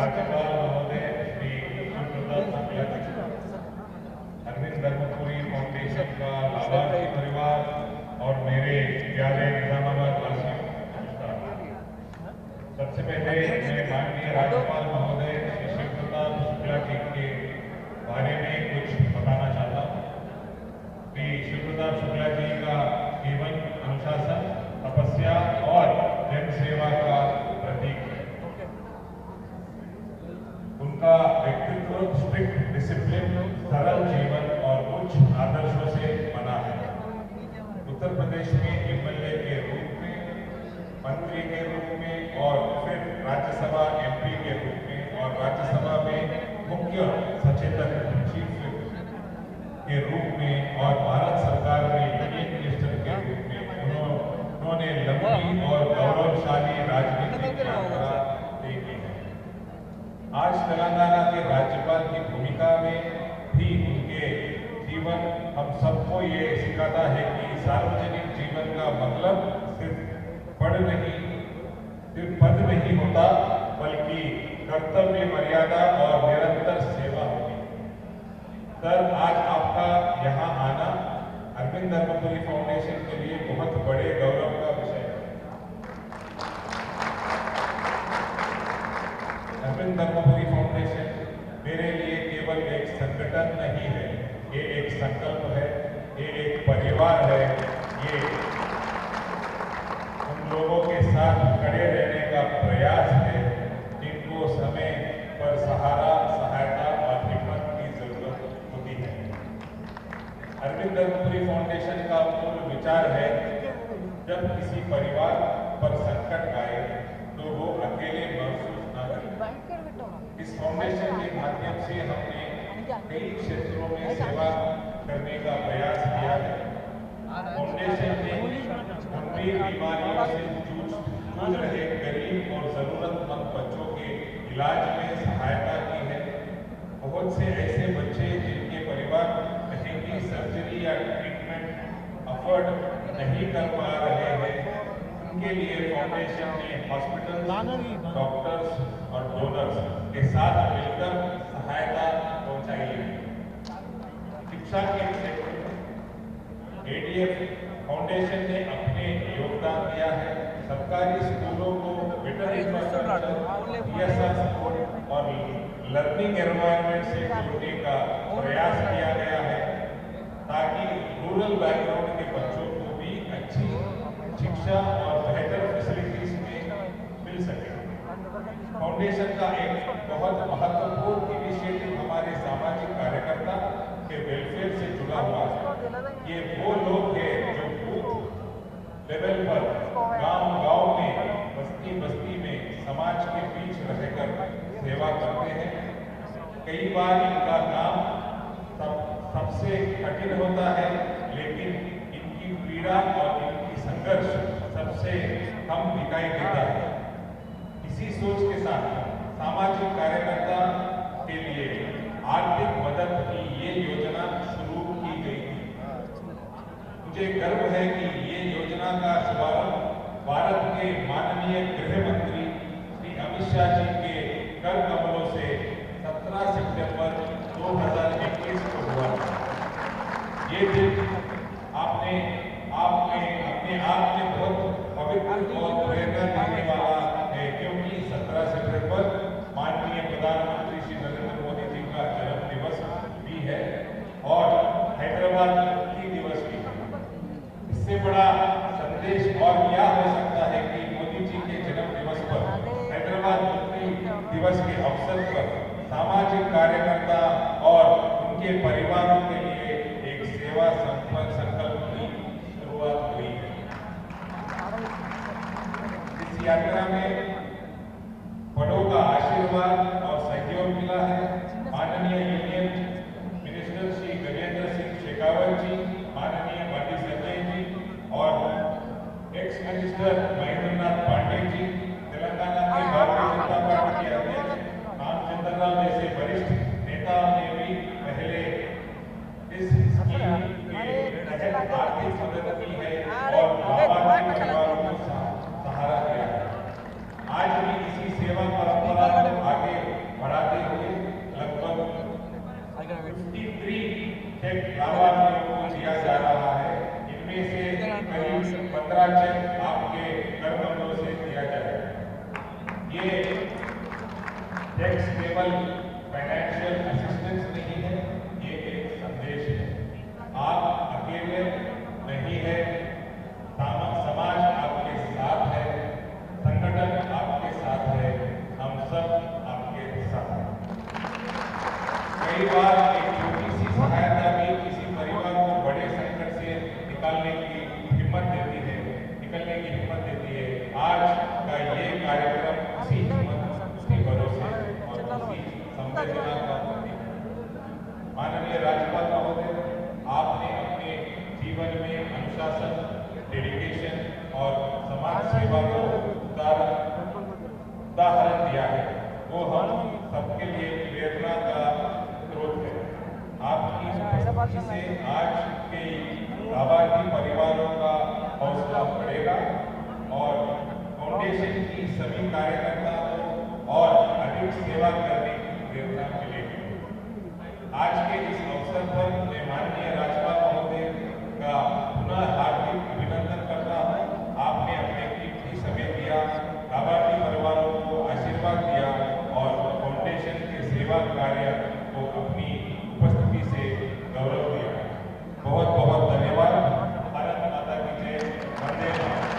राज्यपाल महोदय श्री शिवप्रताप शुक्ला जी, अरविंद धर्मपुरी फाउंडेशन का लाभार्थी परिवार और मेरे प्यारे निजामाबाद वासियों, नमस्कार। सबसे पहले मैं माननीय राज्यपाल महोदय श्री शिवप्रताप शुक्ला जी के बारे में कुछ बताना चाहता हूँ। श्री शिवप्रताप शुक्ला जी का जीवन अनुशासन, तपस्या और जन सेवा का प्रतीक है। उनका व्यक्तित्व स्ट्रिक्ट डिसिप्लिन, सरल जीवन और उच्च आदर्शों से बना है। उत्तर प्रदेश में एमएलए के रूप में, मंत्री के रूप में और फिर राज्यसभा एमपी के रूप में और राज्यसभा में मुख्य सचेतक चीफ के रूप में और भारत सरकार में यूनियन मिनिस्टर के रूप में उन्होंने लंबी और गौरवशाली राजनीतिक यात्रा तय की है। आज तेलंगाना के राज्यपाल की भूमिका में भी उनके जीवन हम सबको ये सिखाता है कि सार्वजनिक जीवन का मतलब सिर्फ पद नहीं होता, बल्कि कर्तव्य, मर्यादा और निरंतर सेवा होती है। सर, आज आपका यहाँ आना अरविंद धर्मपुरी फाउंडेशन के लिए बहुत बड़े गौरव का विषय है। अरविंद धर्मपुरी फाउंडेशन मेरे लिए केवल एक संगठन नहीं है, ये एक संकल्प है, ये एक परिवार है, ये उन लोगों के साथ खड़े रहने का प्रयास है जिनको समय पर सहारा, सहायता और हिम्मत की जरूरत होती है। अरविंद धर्मपुरी फाउंडेशन का मूल विचार है, जब किसी परिवार पर संकट आए तो वो अकेले महसूस न करें। इस फाउंडेशन के माध्यम से हमने कई क्षेत्रों में सेवा करने का प्रयास किया है। फाउंडेशन ने गंभीर बीमारियों से जूझ रहे गरीब और जरूरतमंद बच्चों के इलाज में सहायता की है। बहुत से ऐसे बच्चे जिनके परिवार महंगी सर्जरी या ट्रीटमेंट अफोर्ड नहीं कर पा रहे हैं, उनके लिए फाउंडेशन ने हॉस्पिटल, डॉक्टर्स और डोनर्स के साथ मिलकर सहायता पहुंचाई है। शिक्षा के क्षेत्र में एडीएफ फाउंडेशन ने अपने योगदान दिया है। सरकारी स्कूलों को बेटर इंफ्रास्ट्रक्चर, DSR सपोर्ट और लर्निंग एनवायरनमेंट से जोड़ने का प्रयास किया गया है, ताकि रूरल बैकग्राउंड के बच्चों को भी अच्छी शिक्षा और बेहतर फैसिलिटीज में मिल सके। फाउंडेशन का एक बहुत महत्वपूर्ण इनिशिएटिव हमारे सामाजिक कार्यकर्ता के वेलफेयर से जुड़ा हुआ है। ये वो लोग हैं जो बूथ लेवल पर, गांव-गांव में, बस्ती में समाज के बीच रहकर सेवा करते हैं। कई बार इनका काम सबसे कठिन होता है, लेकिन इनकी पीड़ा और इनकी संघर्ष सबसे कम दिखाई देता है। इसी सोच के साथ सामाजिक कार्यकर्ता के लिए आर्थिक मदद की ये योजना शुरू की गई थी। मुझे गर्व है कि ये योजना का शुभारंभ भारत के माननीय गृह मंत्री श्री अमित शाह जी के कर कमलों से 17 सितंबर 2021 को हुआ। ये दिन अपने आप में बहुत पवित्र और प्रेरणा देने वाला है, क्योंकि 17 सितंबर माननीय प्रधानमंत्री श्री नरेंद्र मोदी जी का जन्म दिवस भी है और हैदराबाद मुक्ति दिवस भी है। इससे बड़ा संदेश और क्या हो सकता है कि मोदी जी के जन्म दिवस पर, हैदराबाद मुक्ति दिवस के अवसर पर सामाजिक कार्यकर्ता और उनके परिवारों के लिए एक सेवा संकल्प की शुरुआत हुई है। इस यात्रा में बड़ों का आशीर्वाद और सहयोग मिला है। माननीय यूनियन मिनिस्टर श्री गजेंद्र सिंह शेखावत जी, माननीय बंटी संजय जी और एक्स मिनिस्टर महेंद्रनाथ पांडे जी, तेलंगाना के भारतीय जनता पार्टी के अध्यक्ष रामचंद्र राव जैसे वरिष्ठ नेताओं ने भी पहले इस स्कीम के तहत आर्थिक मदद की है और लाभार्थी परिवारों को सहारा दिया है। आज भी इसी सेवा परंपरा को आगे जिससे आज के लाभार्थी परिवारों का हौसला बढ़ेगा और फाउंडेशन की सभी कार्यकर्ताओं को और अधिक सेवा करने की प्रेरणा मिलेगी। आज के इस अवसर पर मैं माननीय राज्यपाल महोदय का पुनः हार्दिक अभिनंदन करता हूँ। आपने अपने कीमती समय दिया, लाभार्थी परिवारों को आशीर्वाद दिया और फाउंडेशन के सेवा कार्य को अपनी उपस्थिति से गौरव दिया। बहुत बहुत धन्यवाद। भारत माता की जय। वंदे मातरम।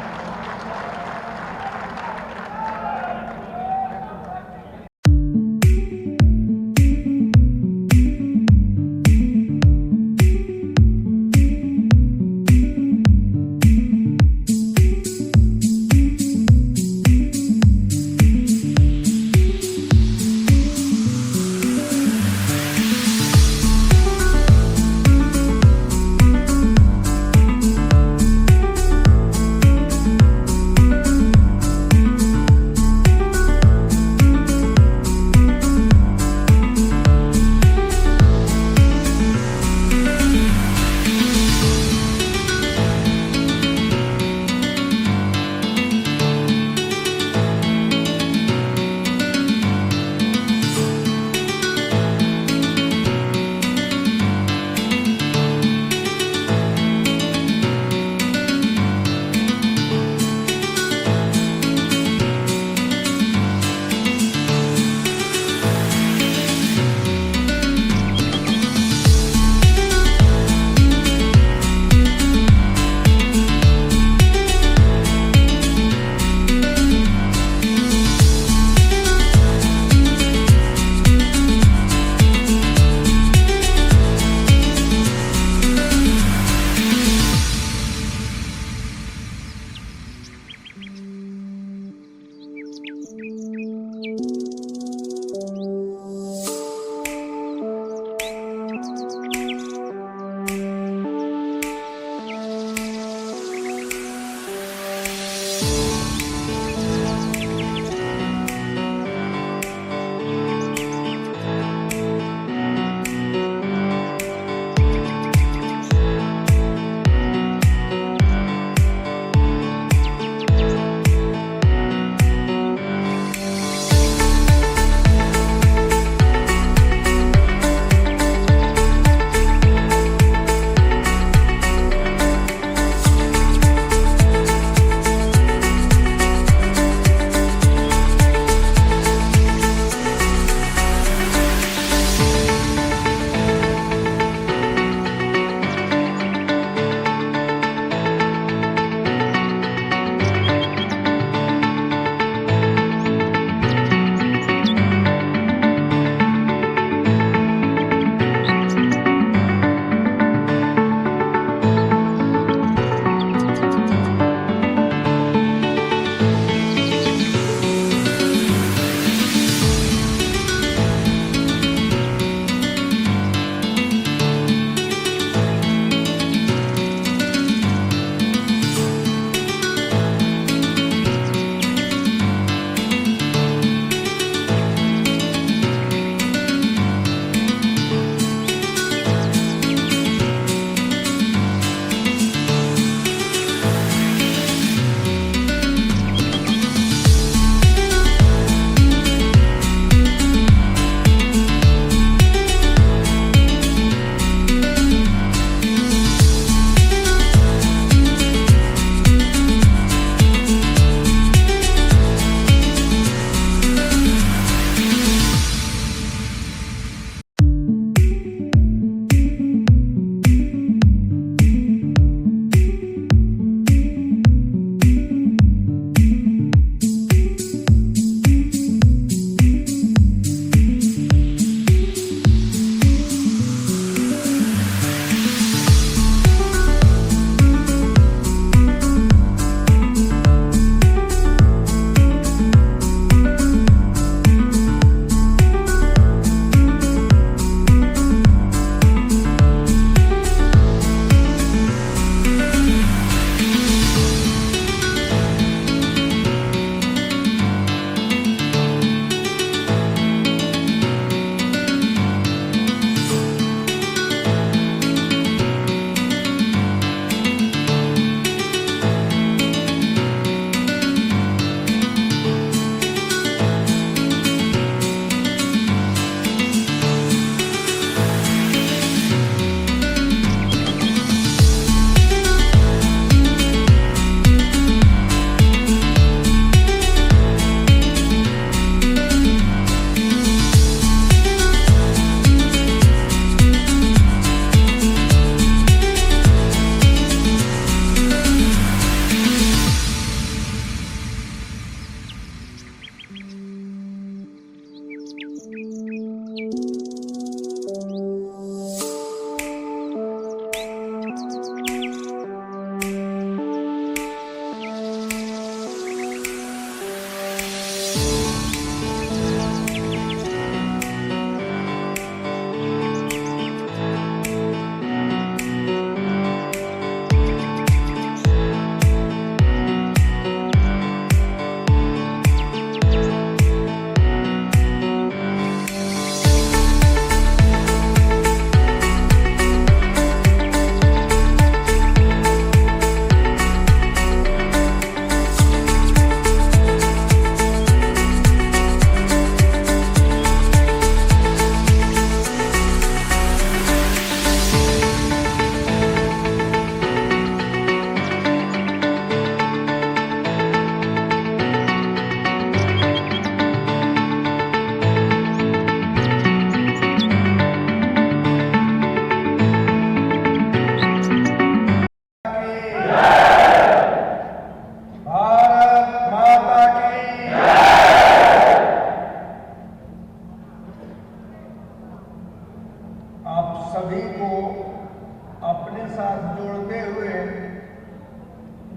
साथ जोड़ते हुए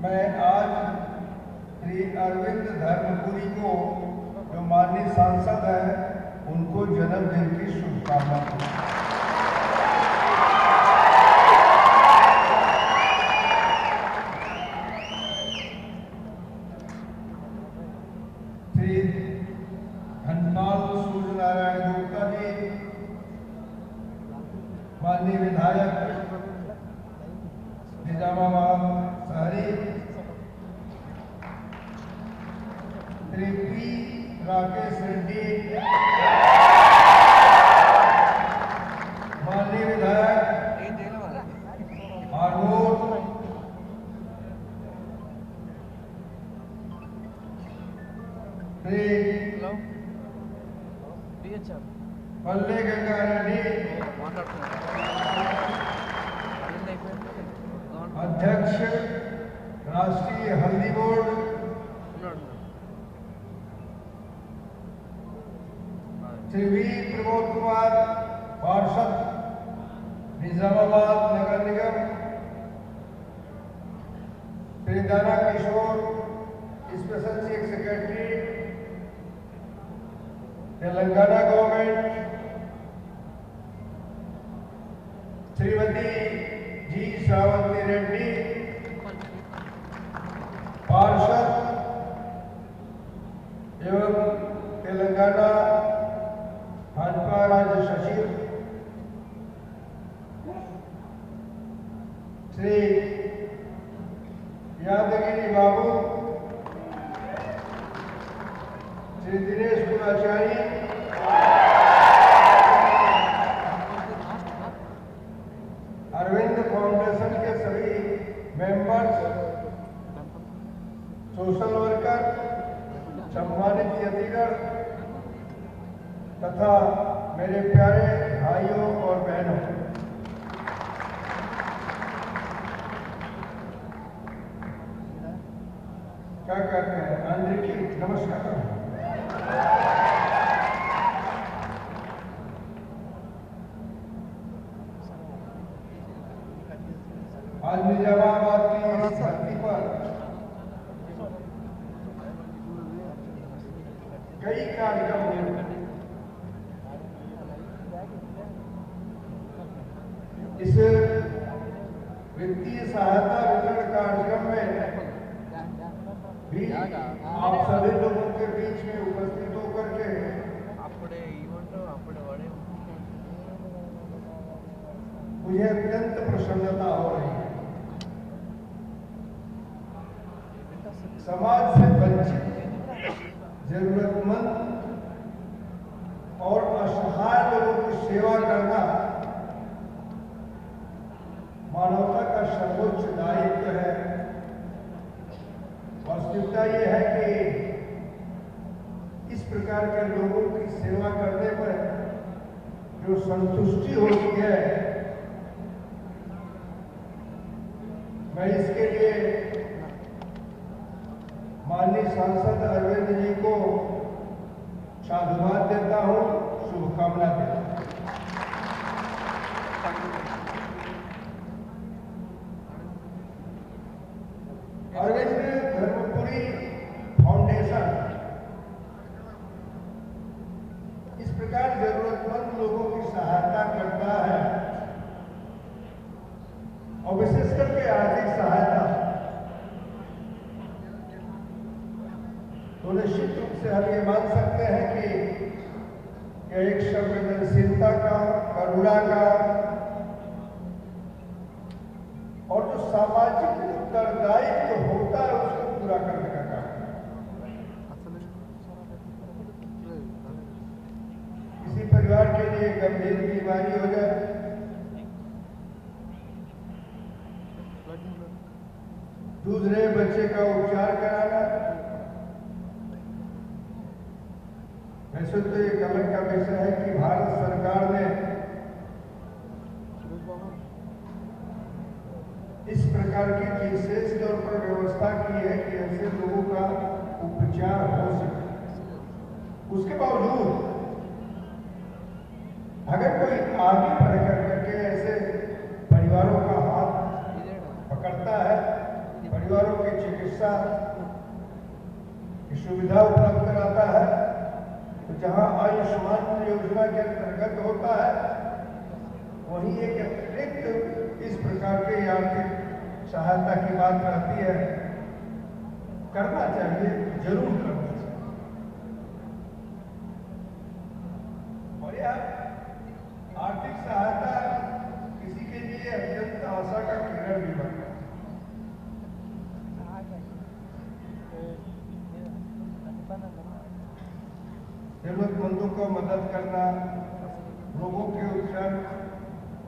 मैं आज श्री अरविंद धर्मपुरी को, जो माननीय सांसद हैं, उनको जन्मदिन की शुभकामनाएं। श्री धनपाल सूर्य नारायण गुप्ता जी, माननीय विधायक निजामाबाद शहरी, श्री पी राकेश रेड्डी, माननीय विधायक आरमोर, श्री पल्ले गंगा रेड्डी, अध्यक्ष राष्ट्रीय हल्दी बोर्ड, श्री वी प्रमोद कुमार, पार्षद निजामाबाद नगर निगम, Shri Dana Kishore, special chief secretary Telangana government, Shrimati G Sravanthi Reddy, पार्षद एवं तेलंगाना भाजपा राज्य सचिव, श्री यादगिरी बाबू, श्री दिनेश कुलाचारी, अरविंद फाउंडेशन के सभी मेंबर्स, सोशल वर्कर, सम्मानित अतिथिगण तथा मेरे प्यारे भाइयों और बहनों, क्या कहते हैं, अंदरिकी नमस्कार। आज निजामाबाद की इस धरती पर कई कार्यक्रम हुए। इस वित्तीय सहायता वितरण कार्यक्रम में भी आप सभी लोगों के बीच में उपस्थित होकर के मुझे अत्यंत प्रसन्नता हो रही है। समाज से वंचित, जरूरतमंद और असहाय लोगों की सेवा करना मानवता का सर्वोच्च दायित्व है। वास्तविकता यह है कि इस प्रकार के लोगों की सेवा करने पर जो संतुष्टि होती है, मैं इसके लिए माननीय सांसद अरविंद जी को साधुवाद देता हूं, शुभकामना देता हूं। अरविंद धर्मपुरी फाउंडेशन इस प्रकार जरूरतमंद लोगों की सहायता करता है और विशेष करके आर्थिक सहायता, तो निश्चित रूप से हम ये मान सकते हैं कि यह एक संवेदनशीलता का, करुणा का और जो सामाजिक उत्तरदायित्व होता है उसको पूरा करने का काम है। किसी परिवार के लिए गंभीर बीमारी हो जाए, दूसरे बच्चे का उपचार कराना, वैसे तो ये कलर का विषय है कि भारत सरकार ने इस प्रकार की विशेष तौर पर व्यवस्था की है कि ऐसे लोगों का उपचार हो सके। उसके बावजूद अगर कोई आगे बढ़ करके ऐसे परिवारों का हाथ सुविधा उपलब्ध कराता है। तो जहां आयुष्मान योजना के अंतर्गत होता है, वहीं एक अतिरिक्त इस प्रकार के आर्थिक सहायता की बात रहती है। करना चाहिए, जरूर करना चाहिए। और यह आर्थिक सहायता किसी के लिए अत्यंत आशा का किरण भी बनता है। जरूरतमंदों को मदद करना, रोगों के उपचार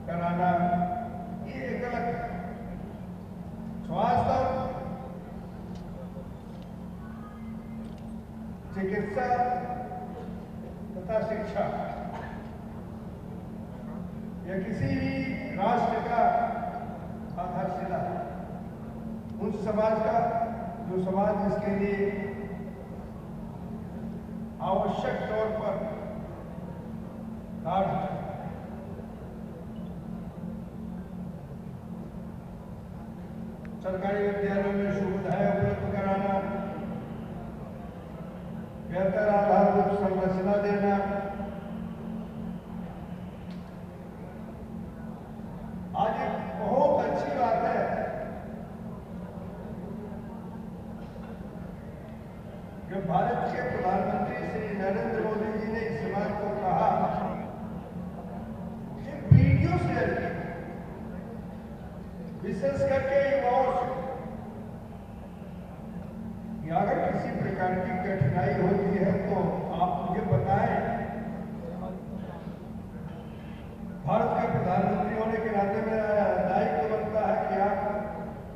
कराना, ये एक अलग स्वास्थ्य और चिकित्सा तथा शिक्षा या किसी भी राष्ट्र का आधारशिला है। उस समाज का जो समाज इसके लिए आवश्यक तौर पर कार्य करता है। सरकारी विद्यालयों में सुविधाएं उपलब्ध कराना, बेहतर आधारभूत संरचना देना, आज एक बहुत अच्छी बात है कि भारत के प्रधानमंत्री श्री नरेंद्र मोदी जी ने इस बात को कहा कि वीडियो शेयर की, विशेष करके युवाओं से, कि अगर किसी प्रकार की कठिनाई होती है तो आप मुझे बताएं। भारत के प्रधानमंत्री होने के नाते मेरा दायित्व बनता है कि आप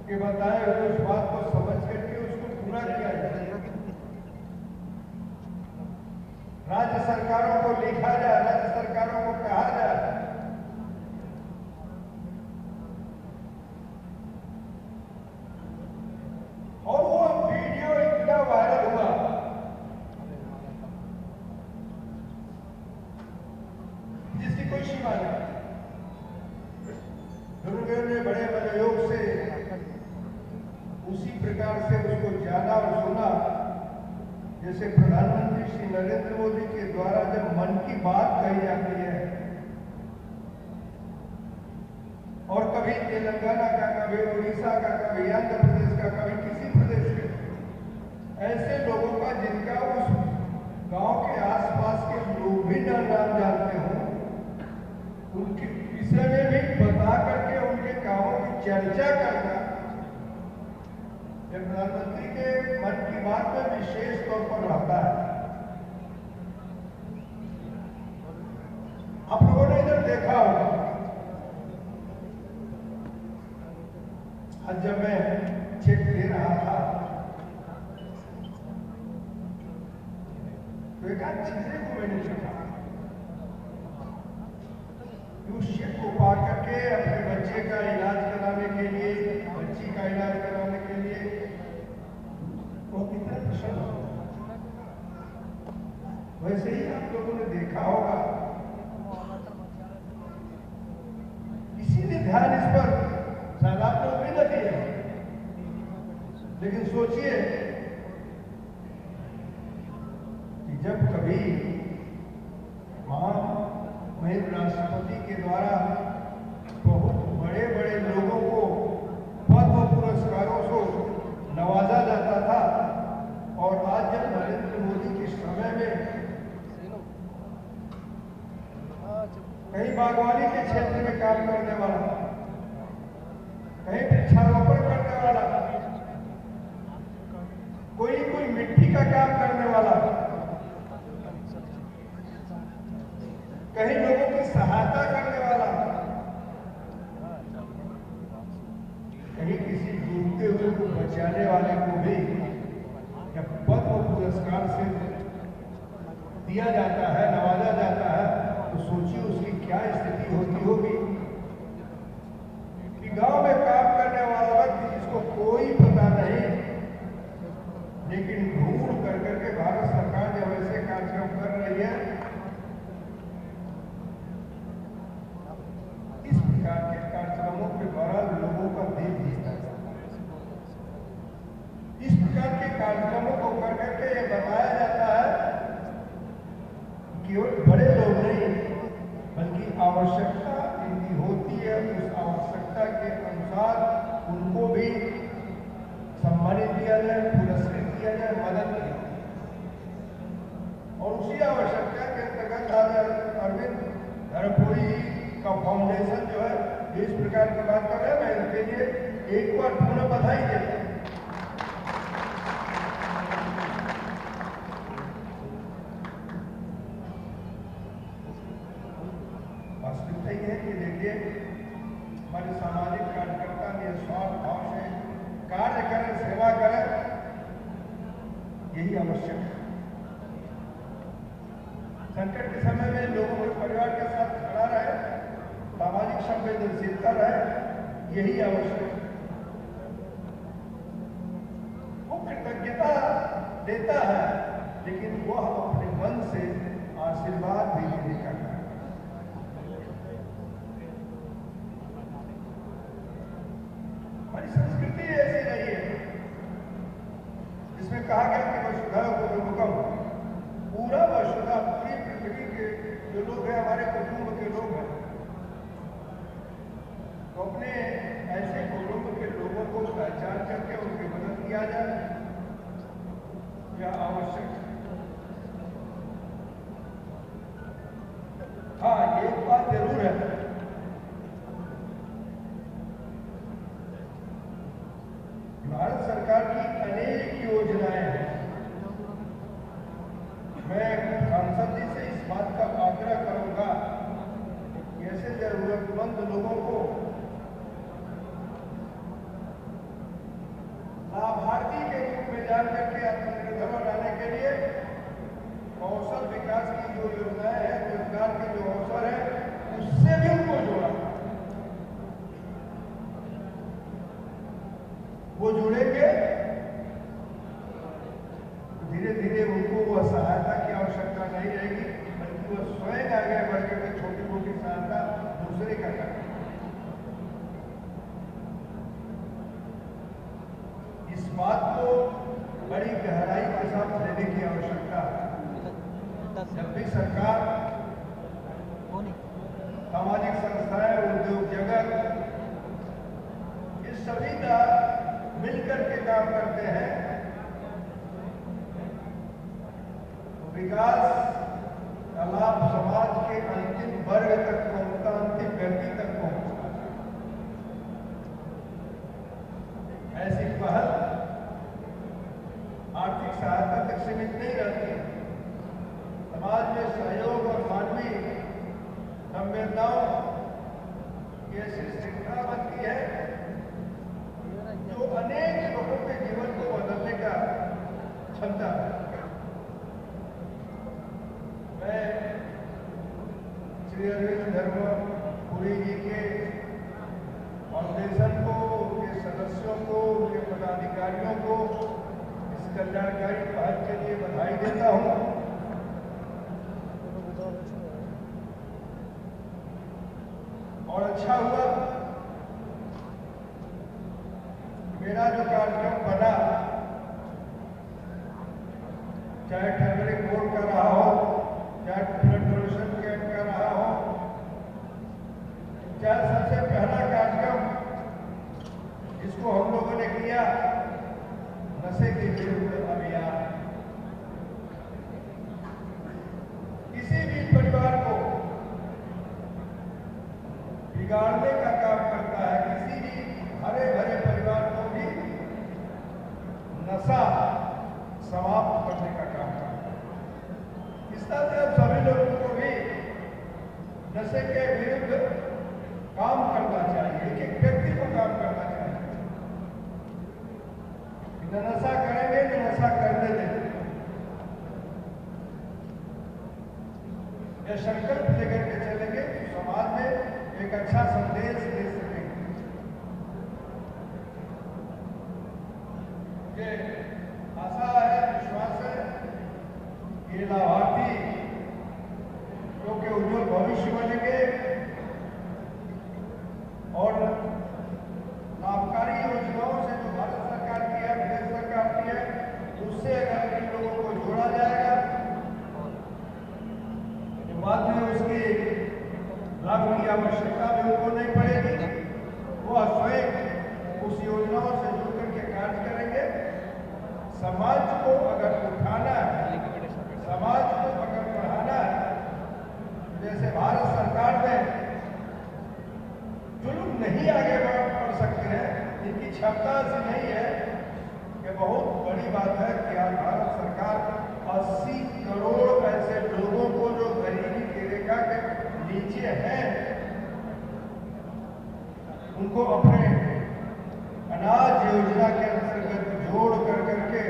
के बताए हुए उस बात को समझ करके उसको पूरा किया जाए। राज्य सरकारों को लिखा जाए, राज्य सरकारों को कहा जाए और वो वीडियो इतना वायरल हुआ जिसकी कोई सीमा नहीं। दुर्गे ने बड़े मनोयोग से उसी प्रकार से उसको जाना और सुना जैसे प्रधानमंत्री श्री नरेंद्र मोदी के द्वारा जब मन की बात कही जाती है और कभी तेलंगाना का, कभी उड़ीसा का, कभी आंध्र प्रदेश का, कभी किसी प्रदेश के ऐसे लोगों का जिनका उस गांव के आसपास के लोग भी नाम जानते हो, उनके विषय में भी बता करके उनके कामों की चर्चा करना यह प्रधानमंत्री के मन की बात में विशेष तौर पर रहता है। आप लोगों ने इधर देखा होगा, आज जब मैं चेक दे रहा था तो एक आध चीजें को मैंने देखा। उस चेक को पा करके अपने बच्चे का इलाज कराने के लिए, बच्ची का इलाज कराने के लिए वो कितना प्रसन्न होगा। वैसे ही आप लोगों ने देखा होगा, किसी ने ध्यान इस पर शायद आप लोग भी न दिए, लेकिन सोचिए कि जब कभी महामहिम राष्ट्रपति के द्वारा बहुत बड़े बड़े लोगों को पद्म पुरस्कारों से नवाजा जाता था, और आज जब नरेंद्र मोदी के समय में कहीं बागवानी के क्षेत्र में काम करने वाला, कहीं वृक्षारोपण करने वाला, कोई मिट्टी का काम करने वाला, कहीं लोगों की सहायता करने वाला, कहीं किसी डूबते हुए को बचाने वाले को भी जब पद्म पुरस्कार से दिया जाता है, नवाजा जाता है, तो सोचिए उसकी क्या स्थिति होती होगी कि गांव में काम करने वाला व्यक्ति जिसको कोई पता नहीं, लेकिन ढूंढ कर करके भारत सरकार जब ऐसे कार्यक्रम कर रही है, इस प्रकार के कार्यक्रमों के द्वारा लोगों का दिल जीता है। इस प्रकार के कार्यक्रमों को कर करके बताया जाता है केवल बड़े लोग नहीं बल्कि आवश्यकता जिनकी होती है उस आवश्यकता के अनुसार उनको भी सम्मानित किया जाए, पुरस्कृत किया जाए, मदद किया जाए। और उसी आवश्यकता के अंतर्गत आज अरविंद धर्मपुरी का फाउंडेशन जो है इस प्रकार की बात कर रहे हैं। मैं इनके लिए एक बार पुनः बधाई देता हूं। वास्तविकता यह है कि देखिए हमारे सामाजिक कार्यकर्ता निस्वार्थ भाव से कार्य करें, सेवा करें, यही आवश्यक है। संकट के समय में लोगों के परिवार के साथ खड़ा रहे, सामाजिक संवेदनशीलता रहे, यही आवश्यक है। वो कृतज्ञता देता है लेकिन वह अपने मन से आशीर्वाद भी देने का कार्य। हमारी संस्कृति ऐसी रही है जिसमें कहा गया कि वसुधा कुटुंबकम, पूरा वसुधा, पूरी पृथ्वी के जो लोग हैं हमारे कुटुंब के लोग हैं, तो अपने ऐसे कुटुंब के लोगों को पहचान करके उनकी मदद किया जाए, यह आवश्यक है। हाँ, एक बात जरूर है, भारत सरकार की अनेक योजनाएं हैं। मैं सांसद जी से इस बात का आग्रह करूंगा कि ऐसे जरूरतमंद लोगों को लाभार्थी के रूप में जान करके आत्मनिर्भर बनाने के लिए कौशल विकास की जो योजनाएं हैं, रोजगार के जो अवसर है, उससे भी उनको जोड़ा। वो जुड़ेंगे धीरे धीरे उनको वह सहायता की आवश्यकता नहीं रहेगी, बल्कि वह स्वयं आगे बढ़ करके छोटी मोटी सहायता दूसरे का करें। इस बात को बड़ी गहराई के साथ लेने की आवश्यकता है। जब भी सरकार, सामाजिक संस्थाएं, उद्योग जगत, इस सभी का मिलकर के काम करते हैं, विकास का लाभ समाज के अंतिम वर्ग तक पहुंचता, अंतिम व्यक्ति तक पहुंचता। ऐसी पहल आर्थिक सहायता तक सीमित नहीं रहती है। समाज में सहयोग और मानवीय संवेदनाओं की ऐसी श्रृंखला बनती है जो अनेक लोगों के जीवन को बदलने का क्षमता है। मैं श्री अरविंद धर्मपुरी जी के फाउंडेशन को, उनके सदस्यों को, उनके पदाधिकारियों को इस कल्याणकारी पहल के लिए बधाई देता हूं। और अच्छा हुआ मेरा जो कार्यक्रम बना, चाहे टर्मरिक बोर्ड का रहा हो, चाहे ब्लड डोनेशन कैंप का रहा हो, चाहे सबसे पहला कार्यक्रम जिसको हम लोगों ने किया नशे के विरुद्ध अभियान। किसी भी परिवार को बिगाड़ने का काम करता है, किसी भी हरे भरे परिवार को भी नशा समाप्त करने का काम करता है। इस तरह से अब सभी लोगों को भी नशे के विरुद्ध काम करना चाहिए, एक एक व्यक्ति को काम करना चाहिए। न नशा करेंगे न नशा करने देंगे, यह संकल्प लेकर के चलेंगे तो समाज में एक अच्छा संदेश दे सकेंगे। ये आशा है, विश्वास है, ये लाभार्थी जो कि उज्जवल भविष्य बनेंगे और लाभकारी योजनाओं से जो भारत सरकार की है, प्रदेश सरकार की है, उससे अगर इन लोगों को जोड़ा आवश्यकता भी उनको नहीं पड़ेगी। वो स्वयं उस योजनाओं से जुड़ करके कार्य करेंगे। समाज को अगर उठाना है, समाज को अगर बढ़ाना है, जैसे भारत सरकार में जो लोग नहीं आगे बढ़ सकते हैं, इनकी क्षमता ऐसी नहीं है, कि बहुत बड़ी बात है कि आज भारत सरकार 80 करोड़ ऐसे लोगों को जो गरीबी की रेखा के नीचे हैं, उनको अपने अनाज योजना के अंतर्गत जोड़ कर करके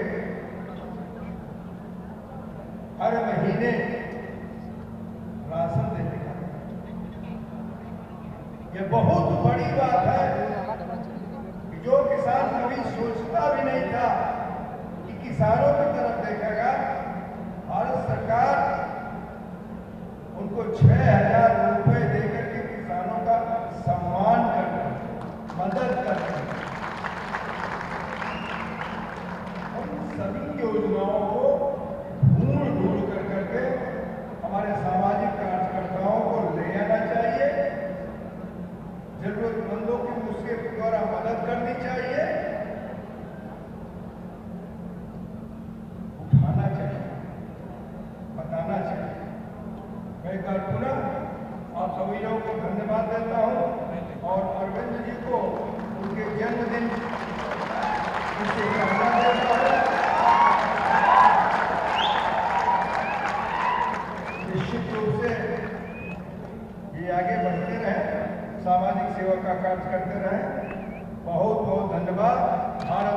हर महीने राशन देने का, ये बहुत बड़ी बात है कि जो किसान कभी सोचता भी नहीं था कि किसानों की तरफ देखेगा, भारत सरकार उनको 6,000 रुपए देकर के किसानों का सम्मान करना, मदद करना, उन सभी योजनाओं को ढूंढ ढूंढ कर करके हमारे सामाजिक कार्यकर्ताओं को ले आना चाहिए। जरूरतमंदों की उसके द्वारा मदद करनी चाहिए, उठाना चाहिए, बताना चाहिए। मैं एक बार पुनः आप सभी लोगों को धन्यवाद देता हूं और अरविंद जी को उनके जन्मदिन की शुभकामना देता हूं। निश्चित रूप से ये आगे बढ़ते रहे, सामाजिक सेवा का कार्य करते रहे। बहुत बहुत धन्यवाद। भारत